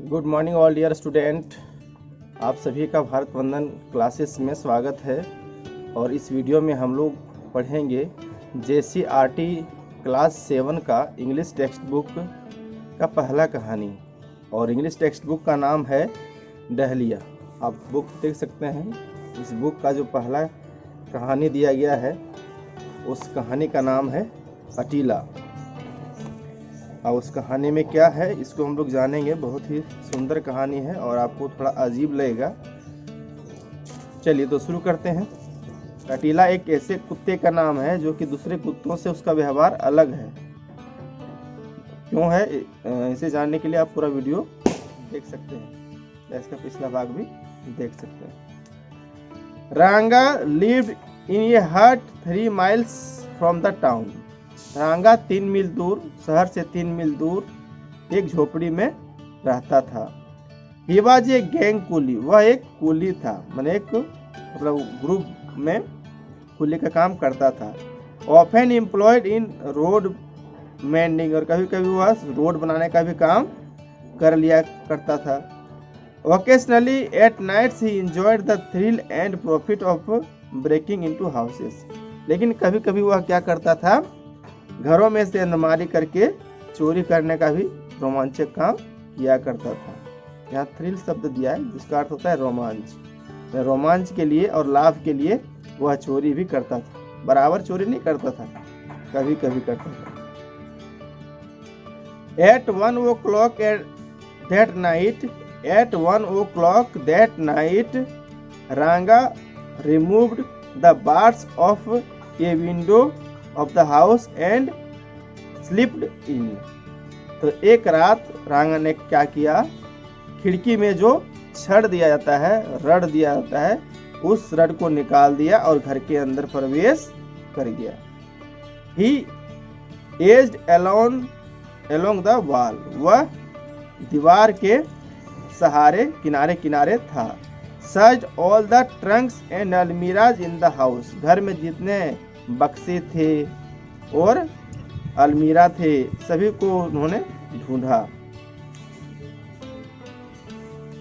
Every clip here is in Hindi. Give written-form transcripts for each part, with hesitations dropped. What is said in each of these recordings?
Good morning all dear student. आप सभी का भारत वंदन क्लासेस में स्वागत है। और इस वीडियो में हम लोग पढ़ेंगे JCRT क्लास 7 का इंग्लिश टेक्स्ट बुक का पहला कहानी। और इंग्लिश टेक्स्ट बुक का नाम है डहलिया। आप बुक देख सकते हैं। इस बुक का जो पहला कहानी दिया गया है उस कहानी का नाम है अटीला। और उस कहानी में क्या है इसको हम लोग जानेंगे। बहुत ही सुंदर कहानी है और आपको थोड़ा अजीब लगेगा। चलिए तो शुरू करते हैं। अटीला एक ऐसे कुत्ते का नाम है जो कि दूसरे कुत्तों से उसका व्यवहार अलग है। क्यों है इसे जानने के लिए आप पूरा वीडियो देख सकते हैं। इसका पिछला भाग भी देख सकते हैं। रांगा लिव्ड इन ए हट 3 miles फ्रॉम द टाउन। रांगा 3 मील दूर, शहर से 3 मील दूर एक झोपड़ी में रहता था। He was a gang coolie. वह एक कूली था, माने एक ग्रुप में कूली का काम करता था। Often employed in road mending, और कभी कभी वह रोड बनाने का भी काम कर लिया करता था। Occasionally at nights he enjoyed the thrill and profit of breaking into houses. लेकिन कभी कभी वह क्या करता था, घरों में से अलमारी करके चोरी करने का भी रोमांचक काम किया करता था। यहाँ थ्रिल शब्द दिया है जिसका अर्थ होता है रोमांच। रोमांच के लिए और लाभ के लिए वह चोरी भी करता था। बराबर चोरी नहीं करता था, कभी कभी करता था। At 1 o'clock that night, Ranga removed the bars of a window of the house and slipped in। तो एक रात रांगा ने क्या किया, खिड़की में जो छड़ दिया जाता है, रड दिया जाता है, उस रड को निकाल दिया और घर के अंदर प्रवेश कर गया। He edged along the wall। वह दीवार के सहारे किनारे किनारे था। Searched all the trunks and almirahs in the house। घर में जितने बक्से थे और अलमीरा थे सभी को उन्होंने ढूंढा।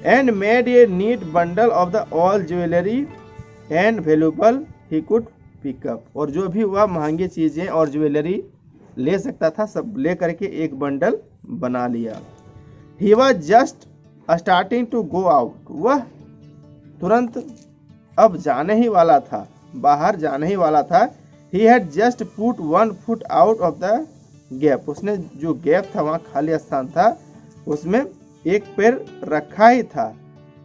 And made a neat bundle of the all jewellery and valuable he could pick up. और जो भी वह महंगी चीजें और ज्वेलरी ले सकता था सब ले करके एक बंडल बना लिया। He was just starting to go out. वह तुरंत अब जाने ही वाला था, बाहर जाने ही वाला था। He had just put 1 foot out of the gap। उसने जो गैप था वहाँ खाली स्थान था उसमें एक पैर रखा ही था।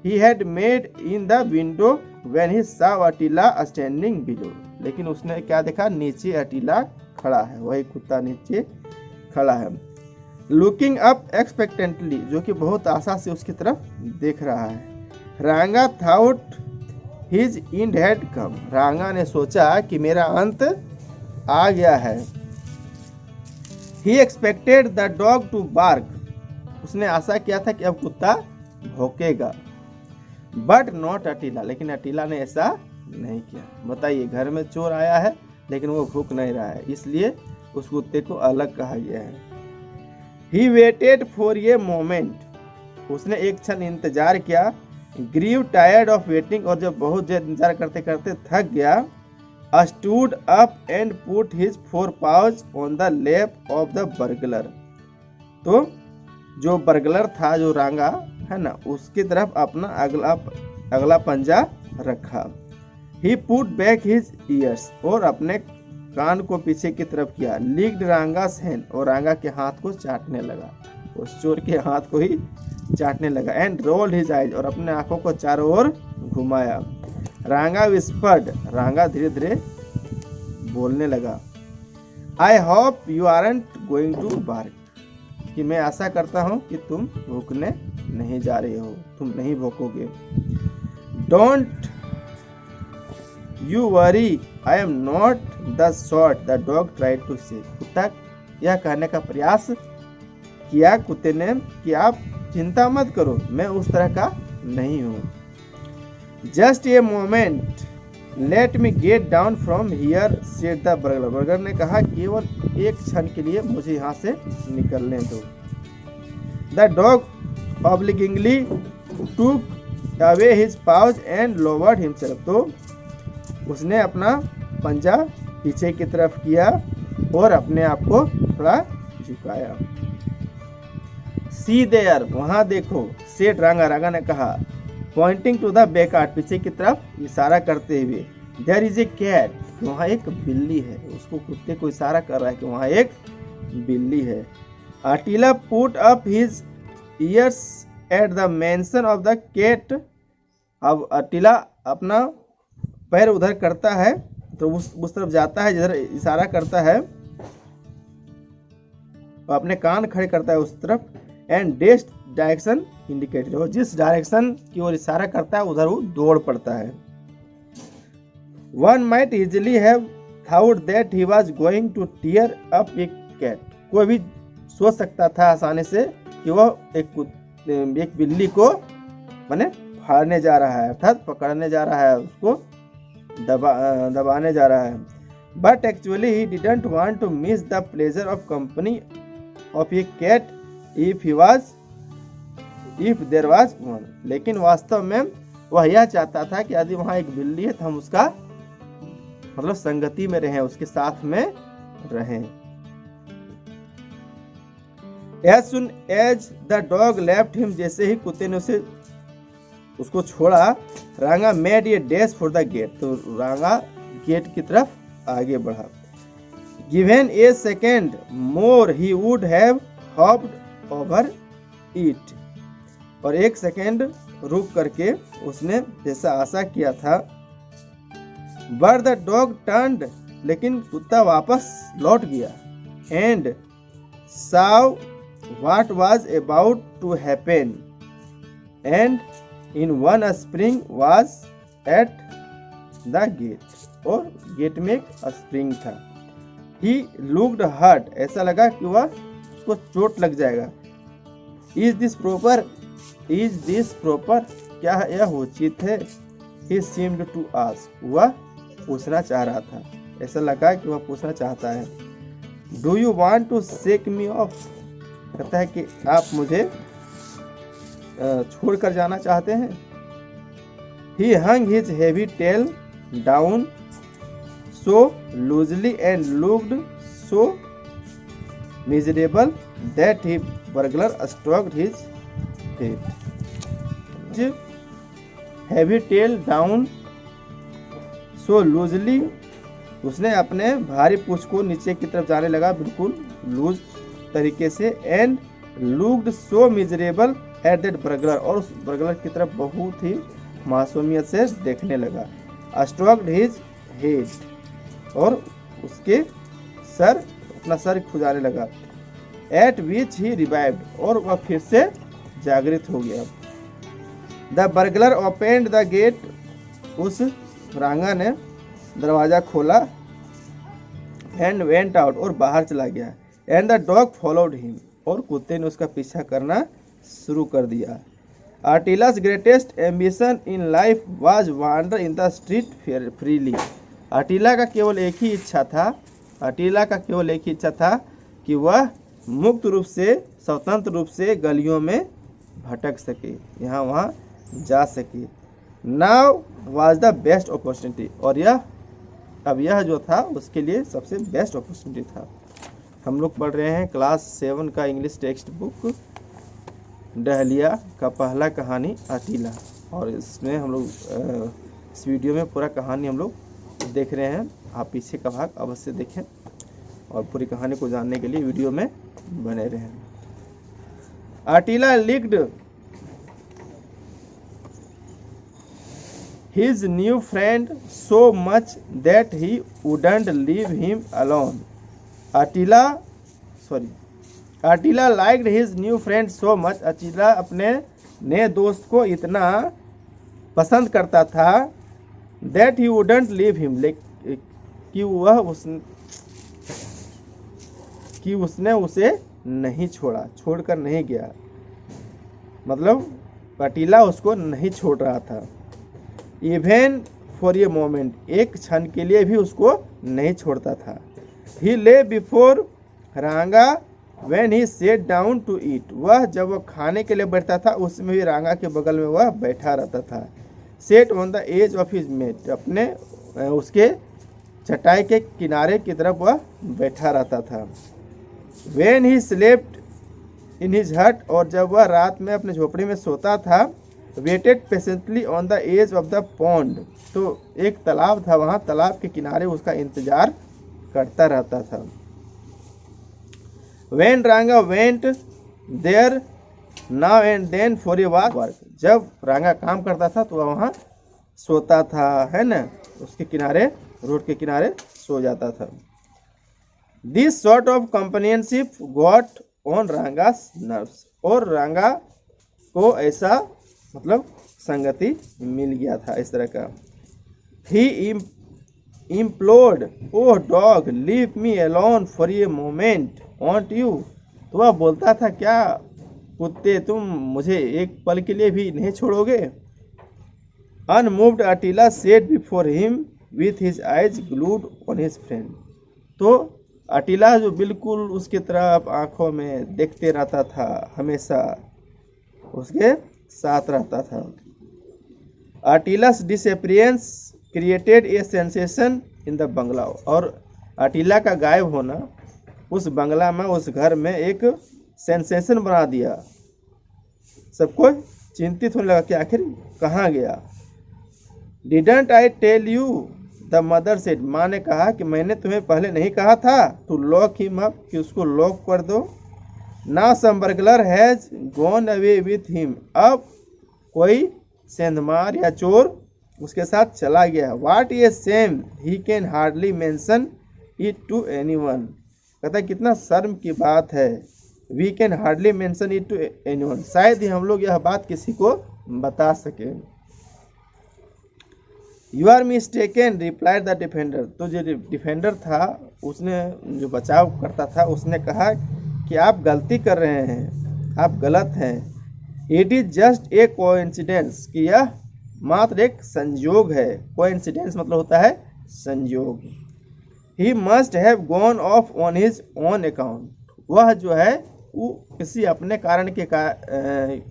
He had made in the window when he saw Attila standing below। लेकिन उसने क्या देखा, नीचे अटीला खड़ा है। वही कुत्ता नीचे खड़ा है। Looking up expectantly, जो कि बहुत आशा से उसकी तरफ देख रहा है। रांगा thought His end had come। रांगा ने सोचा कि मेरा अंत आ गया है। He expected the dog to bark। उसने आशा किया था कि अब कुत्ता भौंकेगा। But not Attila। लेकिन अटीला ने ऐसा नहीं किया। बताइए, घर में चोर आया है लेकिन वो भूख नहीं रहा है, इसलिए उस कुत्ते को अलग कहा गया है। He waited for a moment। उसने एक क्षण इंतजार किया। Grew tired of waiting. और जब बहुत देर इंतजार करते करते थक गया, stood up and put his 4 paws on the lap of the burglar. तो जो बर्गलर था, जो रांगा है ना, उसकी तरफ अपना अगला पंजा रखा। ही पुट बैक हिज ईयर्स। और अपने कान को पीछे की तरफ किया। Licked Ranga's hand. और रांगा के हाथ को चाटने लगा, उस चोर के हाथ को ही चाटने लगा। And rolled his eyes. और अपने आंखों को चारों ओर घुमाया। रांगा विस्पर्ड। रांगा धीरे धीरे बोलने लगा। I hope you aren't going to bark. कि मैं आशा करता हूं कि तुम भौंकने नहीं जा रहे हो, तुम नहीं भौंकोगे। Don't you worry, I am not the sort the dog tried to say. कुत्ता यह कहने का प्रयास किया कुत्ते ने कि आप चिंता मत करो, मैं उस तरह का नहीं हूं। Just a moment let me get down from here said the burglar. Burglar ने कहा केवल एक क्षण के लिए मुझे यहाँ से निकलने दो। The dog obligingly took away his paws and lowered himself. तो उसने अपना पंजा पीछे की तरफ किया और अपने आप को थोड़ा झुकाया। See there, वहां देखो, सेठ रांगा ने कहा, पॉइंटिंग टू द बैकयार्ड, पीछे की तरफ इशारा करते हुए। देयर इज ए कैट, वहां एक बिल्ली है, उसको कुत्ते को इशारा कर रहा है कि वहां एक बिल्ली है। Attila put up his ears at the mention of the cat, अब अटीला अपना पैर उधर करता है तो उस तरफ जाता है जिधर इशारा करता है, अपने कान खड़े करता है उस तरफ। एंड डेस्ट डायरेक्शन इंडिकेटेड, और जिस डायरेक्शन की ओर इशारा करता है उधर वो दौड़ पड़ता है। One might easily have thought that he was going to tear up a cat, कोई भी सोच सकता था आसानी से कि वह एक बिल्ली को माने फाड़ने जा रहा है, अर्थात पकड़ने जा रहा है, उसको दबाने जा रहा है। But actually he didn't want to miss the pleasure of company of a cat if there was one, लेकिन वास्तव में वह यह चाहता था कि यदि वहां एक बिल्ली है तो हम उसका मतलब संगति में रहें, उसके साथ में रहें। As soon as the dog left him, जैसे ही कुत्ते ने उसको छोड़ा, Ranga made a dash for the gate, तो रांगा गेट की तरफ आगे बढ़ा। Given a second more he would have hopped over it, और एक सेकेंड रुक करके उसने जैसा आशा किया था। बट द डॉग टर्न्ड, लेकिन कुत्ता वापस लौट गया। And saw what was about to happen, and in one spring was at the gate, और गेट में एक स्प्रिंग था। He looked hurt, ऐसा लगा कि वह उसको चोट लग जाएगा। Is this proper, क्या यह उचित है? He seemed to ask, वह पूछना चाह रहा था, ऐसा लगा कि वह पूछना चाहता है। Do you want to shake me off, कहता है कि आप मुझे छोड़कर जाना चाहते हैं। He hung his heavy tail down so loosely and looked so miserable that his burglar stroked his head. Heavy tail down so loosely, उसने अपने भारी पूंछ को नीचे की तरफ जाने लगा बिल्कुल लूज तरीके से। And looked so miserable at that burglar, और उस बर्गलर की तरफ बहुत ही मासूमियत से देखने लगा। स्ट्रोक्ड हिज हेड, और उसके अपना सर खुजाने लगा। एट विच ही रिवाइव्ड, और वह फिर से जागृत हो गया। The burglar opened the gate, उस रांगा ने दरवाजा खोला। एंड वेंट आउट, और बाहर चला गया। And the dog followed him, और कुत्ते ने उसका पीछा करना शुरू कर दिया। Attila's greatest ambition in life was wander in the street freely, Attila का केवल एक ही इच्छा था कि वह मुक्त रूप से, स्वतंत्र रूप से गलियों में भटक सके, यहाँ वहाँ जा सके। Now was the best opportunity, और यह जो था उसके लिए सबसे बेस्ट अपॉर्चुनिटी था। हम लोग पढ़ रहे हैं क्लास 7 का इंग्लिश टेक्स्ट बुक डहलिया का पहला कहानी अटीला, और इसमें हम लोग इस वीडियो में पूरा कहानी हम लोग देख रहे हैं। आप पीछे का भाग अवश्य देखें और पूरी कहानी को जानने के लिए वीडियो में बने रहें। अटीला licked his new friend so much that he wouldn't leave him alone. Attila liked his new friend so much. अटीला अपने नए दोस्त को इतना पसंद करता था that he wouldn't leave him, कि उसने उसे नहीं छोड़कर नहीं गया। मतलब अटीला उसको नहीं छोड़ रहा था। इवन फॉर ए मोमेंट, एक क्षण के लिए भी उसको नहीं छोड़ता था। ही ले बिफोर रांगा When he sat down to eat, वह जब वह खाने के लिए बैठता था उसमें भी रांगा के बगल में वह बैठा रहता था। Sat on the edge of his mat, अपने उसके चटाई के किनारे की तरफ वह बैठा रहता था। When he slept in his hut, और जब वह रात में अपने झोपड़ी में सोता था, waited patiently on the edge of the pond, तो एक तालाब था वहाँ, तालाब के किनारे उसका इंतजार करता रहता था। When Ranga went there now and then for a walk, जब रांगा काम करता था तो वह वहाँ सोता था, है ना, उसके किनारे, रोड के किनारे सो जाता था। This sort of companionship got on Ranga's nerves, और रांगा को ऐसा मतलब संगति मिल गया था इस तरह का। He implored, oh dog, leave me alone for a moment, won't you? तो वह बोलता था, क्या कुत्ते तुम मुझे एक पल के लिए भी नहीं छोड़ोगे? Unmoved Attila sat before him with his eyes glued on his friend, तो अटीला जो बिल्कुल उसके तरफ आंखों में देखते रहता था, हमेशा उसके साथ रहता था। Attila's disappearance created a sensation in the बंगला, और अटीला का गायब होना उस बंगला में, उस घर में एक सेंसेशन बना दिया। सबको चिंतित होने लगा कि आखिर कहाँ गया। Didn't I tell you? The mother said, माँ ने कहा कि मैंने तुम्हें पहले नहीं कहा था to lock him up, कि उसको लॉक कर दो। Now some burglar has gone away with him, अब कोई सेंधमार या चोर उसके साथ चला गया। What a shame, he can hardly mention it to anyone, कहता है कितना शर्म की बात है। We can hardly mention it to anyone, शायद ही हम लोग यह बात किसी को बता सके। You are mistaken, replied the defender, तो जो डिफेंडर था, उसने जो बचाव करता था, उसने कहा कि आप गलती कर रहे हैं, आप गलत हैं। It is just a coincidence, कि यह मात्र एक संयोग है। Coincidence मतलब होता है संयोग। He must have gone off on his own account, वह जो है वो किसी अपने कारण के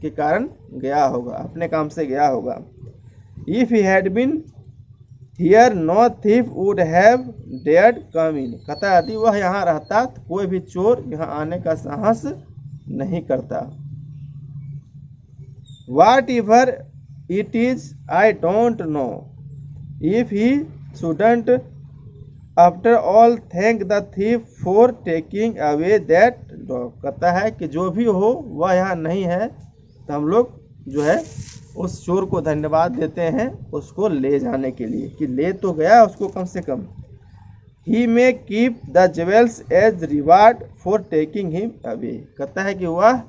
कारण गया होगा, अपने काम से गया होगा। If he had been here, no thief would have dared come in, कहता है यदि वह यहाँ रहता तो कोई भी चोर यहाँ आने का साहस नहीं करता। Whatever it is, I don't know. If he shouldn't, after all, thank the thief for taking away that dog, कहता है कि जो भी हो वह यहाँ नहीं है, तो हम लोग जो है उस चोर को धन्यवाद देते हैं उसको ले जाने के लिए, कि ले तो गया उसको कम से कम। He may keep the jewels as reward for taking him away, कहता है कि वह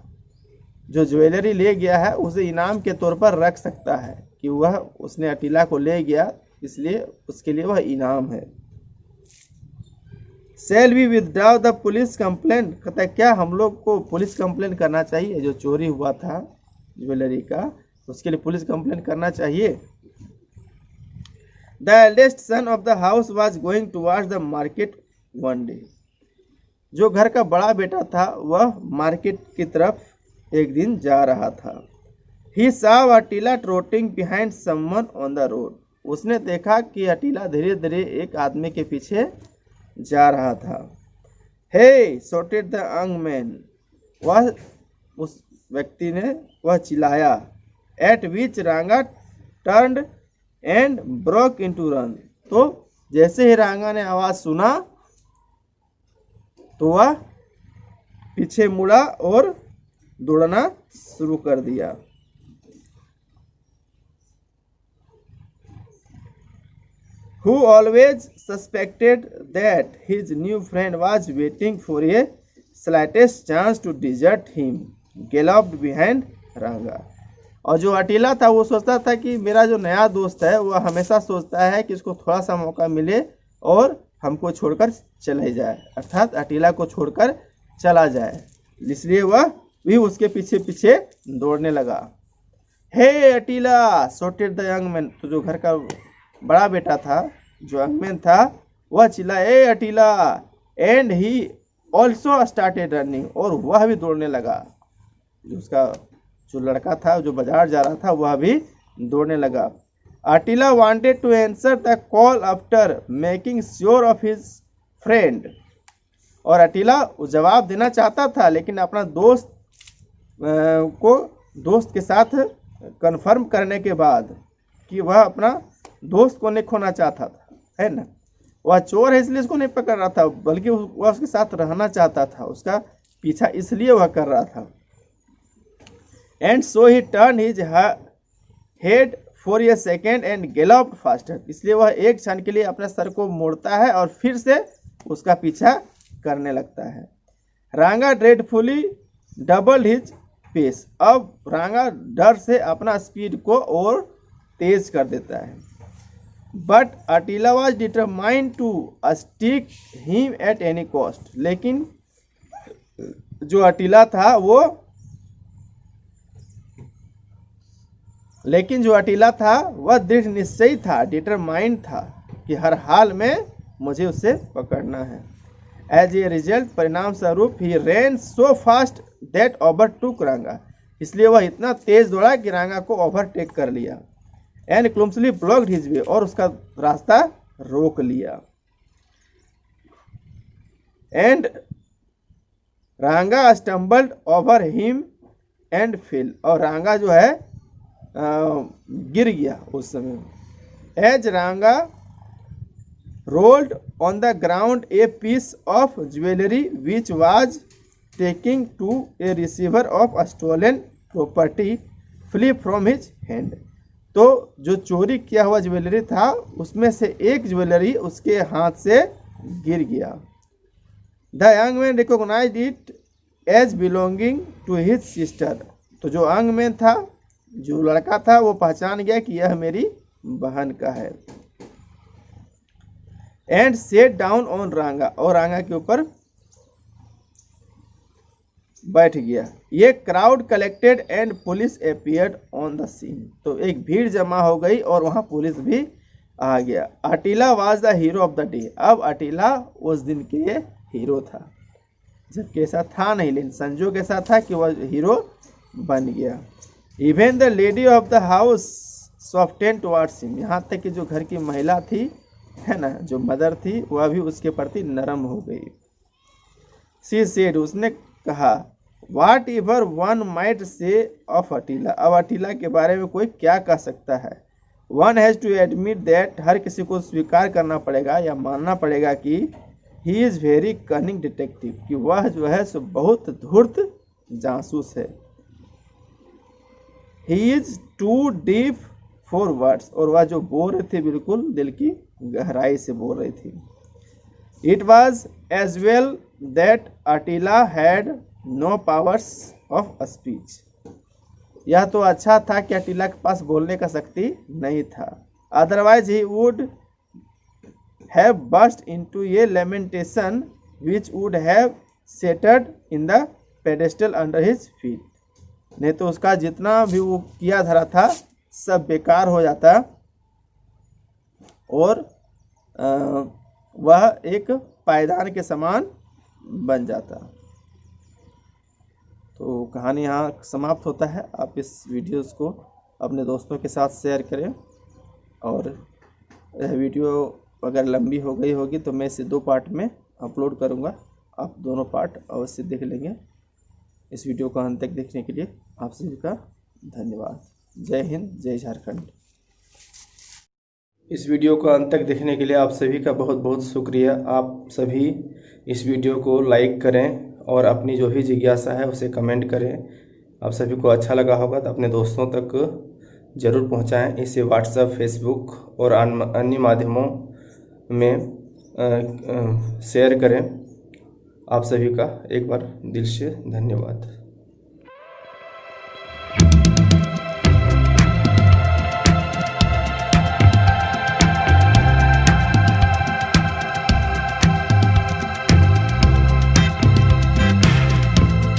जो ज्वेलरी ले गया है उसे इनाम के तौर पर रख सकता है, कि वह उसने अटीला को ले गया इसलिए उसके लिए वह इनाम है। Shall we withdraw the police complaint, कहता है क्या हम लोग को पुलिस कंप्लेंट करना चाहिए, जो चोरी हुआ था ज्वेलरी का उसके लिए पुलिस कंप्लेंट करना चाहिए। The eldest son of the house was going towards the market one day, जो घर का बड़ा बेटा था वह मार्केट की तरफ एक दिन जा रहा था। He saw Attila trotting behind someone on the road, उसने देखा कि अटीला धीरे धीरे एक आदमी के पीछे जा रहा था। Hey, shouted the young man, वह उस व्यक्ति ने वह चिल्लाया। At which Ranga turned and broke into run, तो जैसे ही रांगा ने आवाज सुना तो वह पीछे मुड़ा और दौड़ना शुरू कर दिया। Who always suspected that his new friend was waiting for a slightest chance to desert him, galloped behind Ranga, और जो अटीला था वो सोचता था कि मेरा जो नया दोस्त है वह हमेशा सोचता है कि उसको थोड़ा सा मौका मिले और हमको छोड़कर चले जाए, अर्थात अटीला को छोड़कर चला जाए, इसलिए वह भी उसके पीछे पीछे दौड़ने लगा। हे अटीला, शॉटेड द यंग मैन, तो जो घर का बड़ा बेटा था, जो यंग मैन था, वह चिल्ला, ए Attila, and he also started running, और वह भी दौड़ने लगा। उसका जो लड़का था जो बाजार जा रहा था वह भी दौड़ने लगा। Attila wanted to answer the call after making sure of his friend, और अटिला जवाब देना चाहता था लेकिन अपना दोस्त के साथ कंफर्म करने के बाद कि वह अपना दोस्त को नहीं खोना चाहता था, है ना। वह चोर है इसलिए उसको नहीं पकड़ रहा था, बल्कि वह उसके साथ रहना चाहता था, उसका पीछा इसलिए वह कर रहा था। And so he turn his head for a second and galloped faster, इसलिए वह एक क्षण के लिए अपने सर को मोड़ता है और फिर से उसका पीछा करने लगता है। रांगा ड्रेडफुली डबल हिज पेस, अब रांगा डर से अपना स्पीड को और तेज कर देता है। But Attila was determined to stick him at any cost, लेकिन जो अटिला था वह दृढ़ निश्चयी था, डिटरमाइंड था कि हर हाल में मुझे उसे पकड़ना है। एज ए रिजल्ट, परिणाम स्वरूप, ही रेन सो फास्ट दैट ओवरटूक रांगा, इसलिए वह इतना तेज दौड़ा कि रांगा को ओवरटेक कर लिया। एंड क्लुमसली ब्लॉक्ड हिज वे, और उसका रास्ता रोक लिया। एंड रांगा stumbled over him and fail, और रांगा जो है गिर गया उस समय। As Ranga rolled on the ground a piece of jewellery which was taking to a receiver of stolen property flee from his hand, तो जो चोरी किया हुआ ज्वेलरी था उसमें से एक ज्वेलरी उसके हाथ से गिर गया। The young man recognised it as belonging to his sister, तो जो यंग मैन था, जो लड़का था, वो पहचान गया कि यह मेरी बहन का है। एंड सेट डाउन ऑन रांगा, और रांगा के ऊपर बैठ गया। ये crowd collected and police appeared on the scene, तो एक भीड़ जमा हो गई और वहां पुलिस भी आ गया। Attila was the hero of the day, अब अटिला उस दिन के हीरो था, जबकि ऐसा था नहीं, लेकिन संजोग ऐसा था कि वह हीरो बन गया। Even the lady of the house soften towards him, यहाँ तक कि जो घर की महिला थी, है ना, जो मदर थी, वह भी उसके प्रति नरम हो गई। सी सेड, उसने कहा, whatever one might say of Attila, अब अटिला के बारे में कोई क्या कह सकता है। One has to admit that, हर किसी को स्वीकार करना पड़ेगा या मानना पड़ेगा कि he is very cunning detective, कि वह जो है सो बहुत धूर्त जासूस है। He is too deep for words, और वह जो बोल रही थी बिल्कुल दिल की गहराई से बोल रही थी। It was as well that Attila had no powers of speech, यह तो अच्छा था कि अटिला के पास बोलने का शक्ति नहीं था। Otherwise he would have burst into A lamentation which would have centred in the pedestal under his feet, नहीं तो उसका जितना भी वो किया धरा था सब बेकार हो जाता और वह एक पायदान के समान बन जाता। तो कहानी यहाँ समाप्त होता है। आप इस वीडियोस को अपने दोस्तों के साथ शेयर करें, और यह वीडियो अगर लंबी हो गई होगी तो मैं इसे 2 पार्ट में अपलोड करूँगा, आप दोनों पार्ट अवश्य देख लेंगे। इस वीडियो को अंत तक देखने के लिए आप सभी का धन्यवाद। जय हिंद, जय झारखंड। इस वीडियो को अंत तक देखने के लिए आप सभी का बहुत बहुत शुक्रिया। आप सभी इस वीडियो को लाइक करें और अपनी जो भी जिज्ञासा है उसे कमेंट करें। आप सभी को अच्छा लगा होगा तो अपने दोस्तों तक ज़रूर पहुंचाएं। इसे व्हाट्सएप, फेसबुक और अन्य माध्यमों में शेयर करें। आप सभी का एक बार दिल से धन्यवाद।